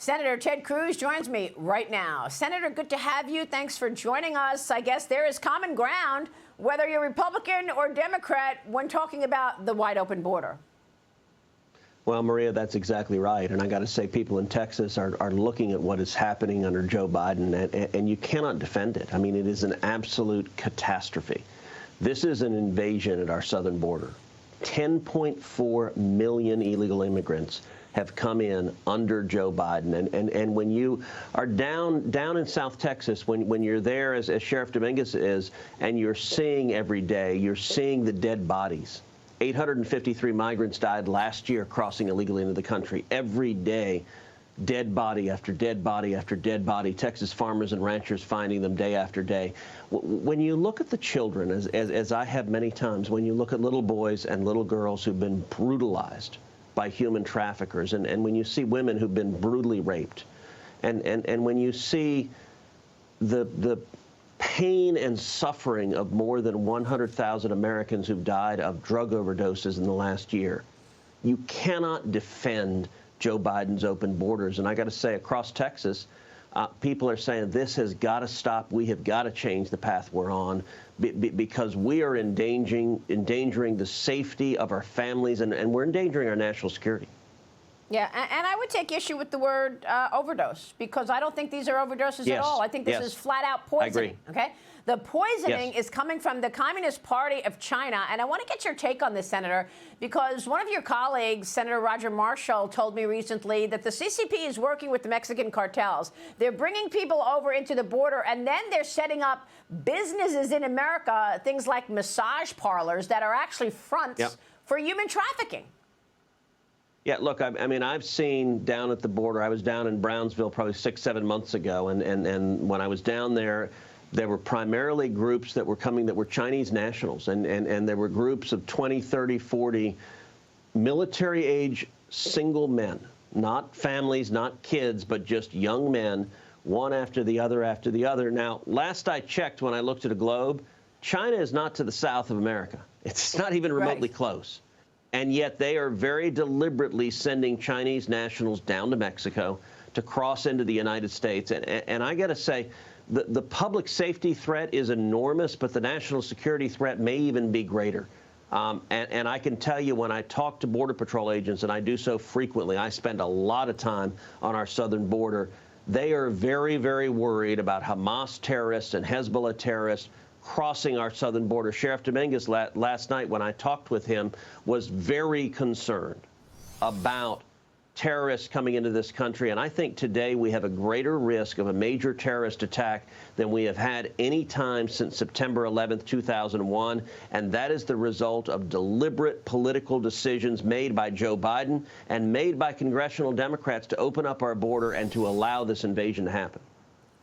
Senator Ted Cruz joins me right now. Senator, good to have you. Thanks for joining us. I guess there is common ground, whether you're Republican or Democrat, when talking about the wide open border. Well, Maria, that's exactly right. And I got to say, people in Texas are looking at what is happening under Joe Biden, and you cannot defend it. I mean, it is an absolute catastrophe. This is an invasion at our southern border. 10.4 million illegal immigrants have come in under Joe Biden. And when you are down in South Texas, when you're there, as Sheriff Dominguez is, and you're seeing every day, you're seeing the dead bodies. 853 migrants died last year crossing illegally into the country. Every day, dead body after dead body after dead body. Texas farmers and ranchers finding them day after day. When you look at the children, as I have many times, when you look at little boys and little girls who've been brutalized by human traffickers, and when you see women who've been brutally raped, and when you see the pain and suffering of more than 100,000 Americans who've died of drug overdoses in the last year, you cannot defend Joe Biden's open borders. And I got to say, across Texas, people are saying this has got to stop. We have got to change the path we're on because we are endangering the safety of our families, and we're endangering our national security. Yeah, and I would take issue with the word overdose, because I don't think these are overdoses at all. I think this is flat-out poisoning. I agree. Okay? The poisoning is coming from the Communist Party of China, and I want to get your take on this, Senator, because one of your colleagues, Senator Roger Marshall, told me recently that the CCP is working with the Mexican cartels. They're bringing people over into the border, and then they're setting up businesses in America, things like massage parlors that are actually fronts for human trafficking. Yeah, look, I mean, I've seen down at the border. I was down in Brownsville probably 6-7 months ago, and when I was down there, there were primarily groups that were coming that were Chinese nationals, and there were groups of 20, 30, 40 military-age single men, not families, not kids, but just young men, one after the other after the other. Now, last I checked, when I looked at a globe, China is not to the south of America. It's not even remotely close. And yet they are very deliberately sending Chinese nationals down to Mexico to cross into the United States. And I got to say, the public safety threat is enormous, but the national security threat may even be greater. And I can tell you, when I talk to Border Patrol agents, and I do so frequently, I spend a lot of time on our southern border, they are very, very worried about Hamas terrorists and Hezbollah terrorists crossing our southern border. Sheriff Dominguez last night, when I talked with him, was very concerned about terrorists coming into this country. And I think today we have a greater risk of a major terrorist attack than we have had any time since September 11th, 2001. And that is the result of deliberate political decisions made by Joe Biden and made by congressional Democrats to open up our border and to allow this invasion to happen.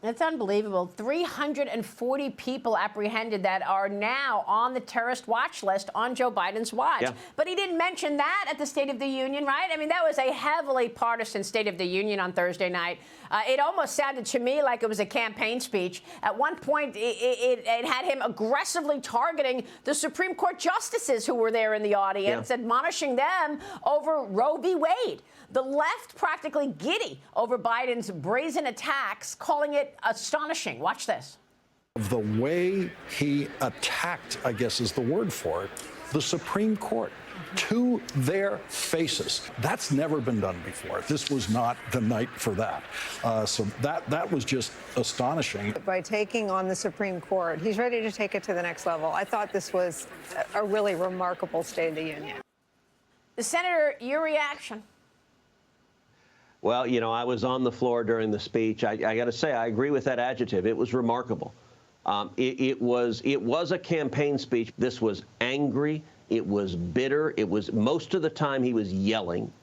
It's unbelievable. 340 people apprehended that are now on the terrorist watch list on Joe Biden's watch. Yeah. But he didn't mention that at the State of the Union, right? I mean, that was a heavily partisan State of the Union on Thursday night. It almost sounded to me like it was a campaign speech. At one point, it had him aggressively targeting the Supreme Court justices who were there in the audience, admonishing them over Roe v. Wade. The left practically giddy over Biden's brazen attacks, calling it astonishing. Watch this. The way he attacked, I guess is the word for it, the Supreme Court to their faces. That's never been done before. This was not the night for that. So that was just astonishing. By taking on the Supreme Court, he's ready to take it to the next level. I thought this was a really remarkable State of the Union. Senator, your reaction? Well, you know, I was on the floor during the speech. I got to say, I agree with that adjective. It was remarkable. It was a campaign speech. This was angry. It was bitter. It was, most of the time he was yelling.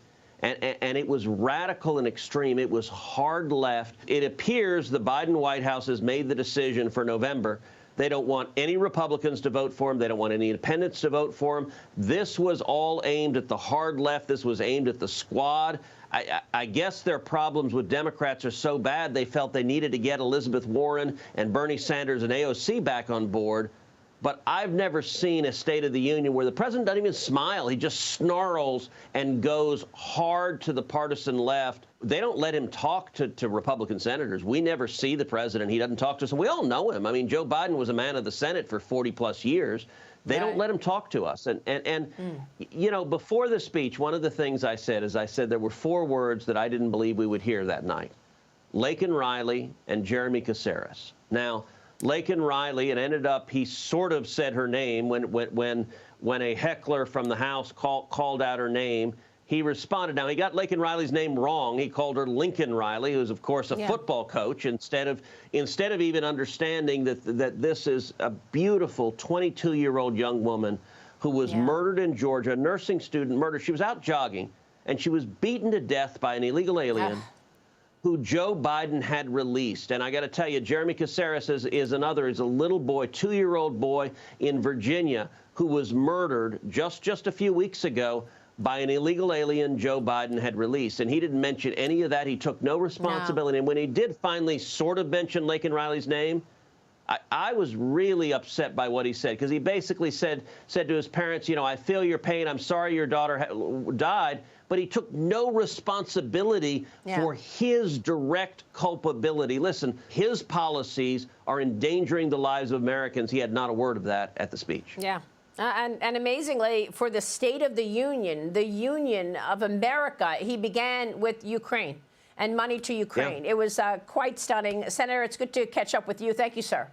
And it was radical and extreme. It was hard left. It appears the Biden White House has made the decision for November. They don't want any Republicans to vote for him. They don't want any independents to vote for him. This was all aimed at the hard left. This was aimed at the squad. I guess their problems with Democrats are so bad they felt they needed to get Elizabeth Warren and Bernie Sanders and AOC back on board. But I've never seen a State of the Union where the president doesn't even smile. He just snarls and goes hard to the partisan left. they don't let him talk to Republican senators. We never see the president. He doesn't talk to us. And we all know him. I mean, Joe Biden was a man of the Senate for 40+ years. They don't let him talk to us. And you know, before the speech, one of the things I said is there were 4 words that I didn't believe we would hear that night. Laken Riley and Jeremy Caceres. Now, Laken Riley, it ended up, he sort of said her name when a heckler from the House called out her name. He responded. Now, he got Laken Riley's name wrong. He called her Lincoln Riley, who's, of course, a football coach, instead of even understanding that this is a beautiful 22-year-old young woman who was murdered in Georgia, a nursing student murdered. She was out jogging, and she was beaten to death by an illegal alien who Joe Biden had released. And I got to tell you, Jeremy Caceres is a little boy, 2-year-old boy in Virginia who was murdered just a few weeks ago by an illegal alien Joe Biden had released. And he didn't mention any of that. He took no responsibility. No. And when he did finally sort of mention Laken Riley's name, I was really upset by what he said, because he basically said to his parents, you know, I feel your pain. I'm sorry your daughter died. But he took no responsibility for his direct culpability. Listen, his policies are endangering the lives of Americans. He had not a word of that at the speech. Yeah. And amazingly, for the State of the Union of America, he began with Ukraine and money to Ukraine. It was quite stunning. Senator, it's good to catch up with you. Thank you, sir.